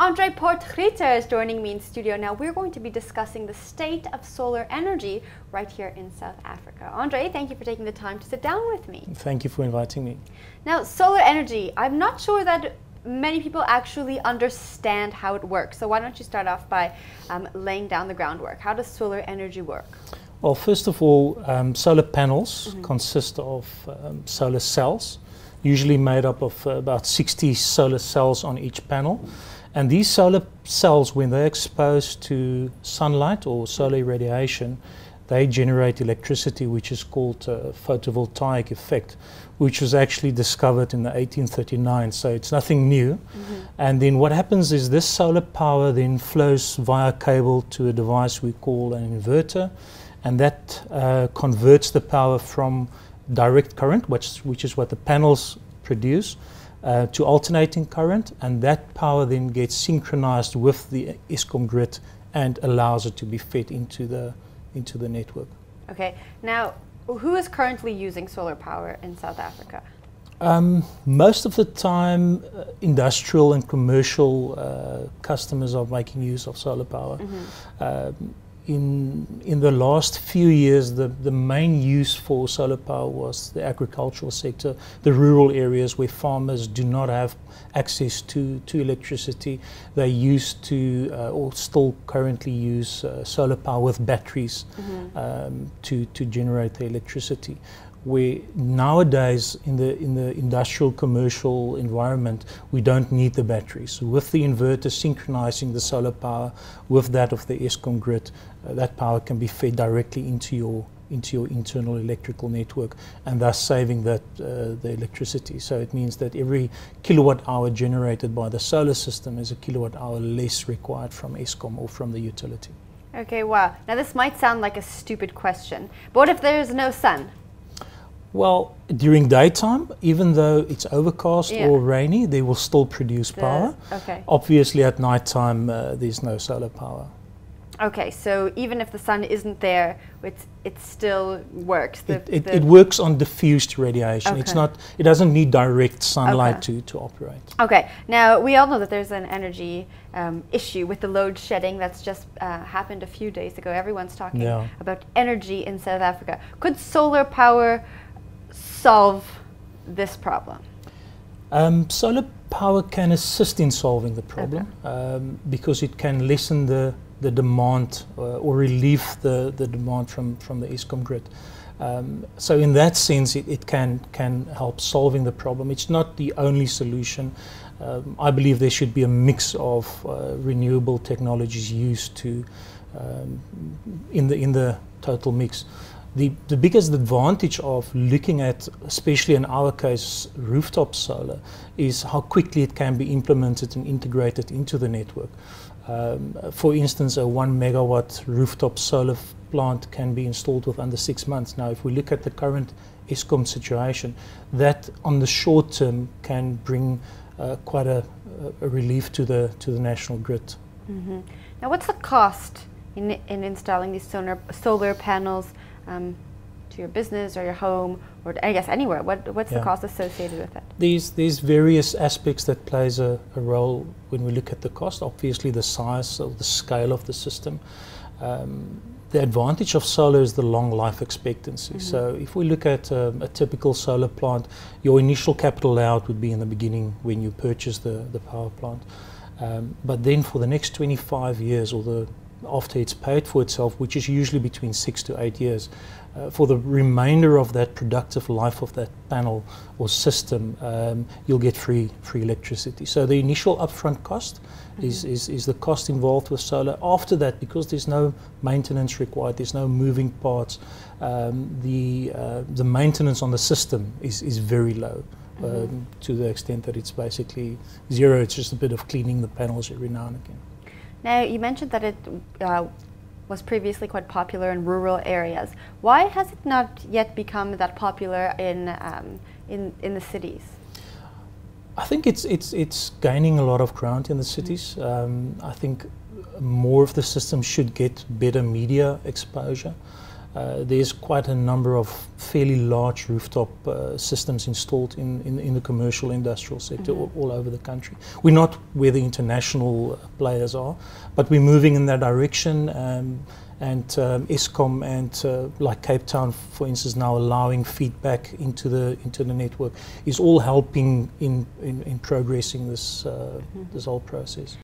Andre Potgieter is joining me in studio now. We're going to be discussing the state of solar energy right here in South Africa. Andre, thank you for taking the time to sit down with me. Thank you for inviting me. Now, solar energy, I'm not sure that many people actually understand how it works. So why don't you start off by laying down the groundwork. How does solar energy work? Well, first of all, solar panels consist of solar cells, usually made up of about 60 solar cells on each panel. And these solar cells, when they're exposed to sunlight or solar radiation, they generate electricity, which is called a photovoltaic effect, which was actually discovered in the 1839, so it's nothing new. And then what happens is this solar power then flows via cable to a device we call an inverter, and that converts the power from direct current, which is what the panels produce, to alternating current, and that power then gets synchronized with the Eskom grid and allows it to be fed into the network. Okay, now who is currently using solar power in South Africa? Most of the time, industrial and commercial customers are making use of solar power. In the last few years, the main use for solar power was the agricultural sector, the rural areas where farmers do not have access to electricity. They used to, or still currently use solar power with batteries to generate the electricity. Where nowadays in the industrial commercial environment, we don't need the batteries. With the inverter synchronizing the solar power with that of the Eskom grid, that power can be fed directly into your internal electrical network, and thus saving the electricity. So it means that every kilowatt hour generated by the solar system is a kilowatt hour less required from Eskom or from the utility. Okay, wow. Now this might sound like a stupid question, but what if there's no sun? Well, during daytime, even though it's overcast or rainy, they will still produce power. Okay. Obviously, at nighttime, there's no solar power. Okay, so even if the sun isn't there, it still works. It works on diffused radiation. Okay. It's not. It doesn't need direct sunlight to operate. Okay. Now we all know that there's an energy issue with the load shedding that's just happened a few days ago. Everyone's talking about energy in South Africa. Could solar power solve this problem? Solar power can assist in solving the problem because it can lessen the demand or relieve the demand from the Eskom grid. So in that sense, it can help solving the problem. It's not the only solution. I believe there should be a mix of renewable technologies used to in the total mix. The biggest advantage of looking at, especially in our case, rooftop solar, is how quickly it can be implemented and integrated into the network. For instance, a 1 megawatt rooftop solar plant can be installed with under 6 months. Now, if we look at the current Eskom situation, that on the short term can bring quite a relief to the national grid. Now, what's the cost in installing these solar panels to your business or your home, or I guess anywhere? What's the cost associated with it? There's various aspects that plays a role when we look at the cost. Obviously, the size or the scale of the system. The advantage of solar is the long life expectancy. So if we look at a typical solar plant, your initial capital outlay would be in the beginning when you purchase the power plant. But then for the next 25 years, or after it's paid for itself, which is usually between 6 to 8 years, for the remainder of that productive life of that panel or system, you'll get free electricity. So the initial upfront cost is the cost involved with solar. After that, because there's no maintenance required, there's no moving parts, the maintenance on the system is very low. To the extent that it's basically zero. It's just a bit of cleaning the panels every now and again. Now, you mentioned that it was previously quite popular in rural areas. Why has it not yet become that popular in the cities? I think it's gaining a lot of ground in the cities. I think more of the system should get better media exposure. there's quite a number of fairly large rooftop systems installed in the commercial industrial sector all over the country. We're not where the international players are, but we're moving in that direction. And Eskom and like Cape Town, for instance, now allowing feedback into the network is all helping in progressing this this whole process.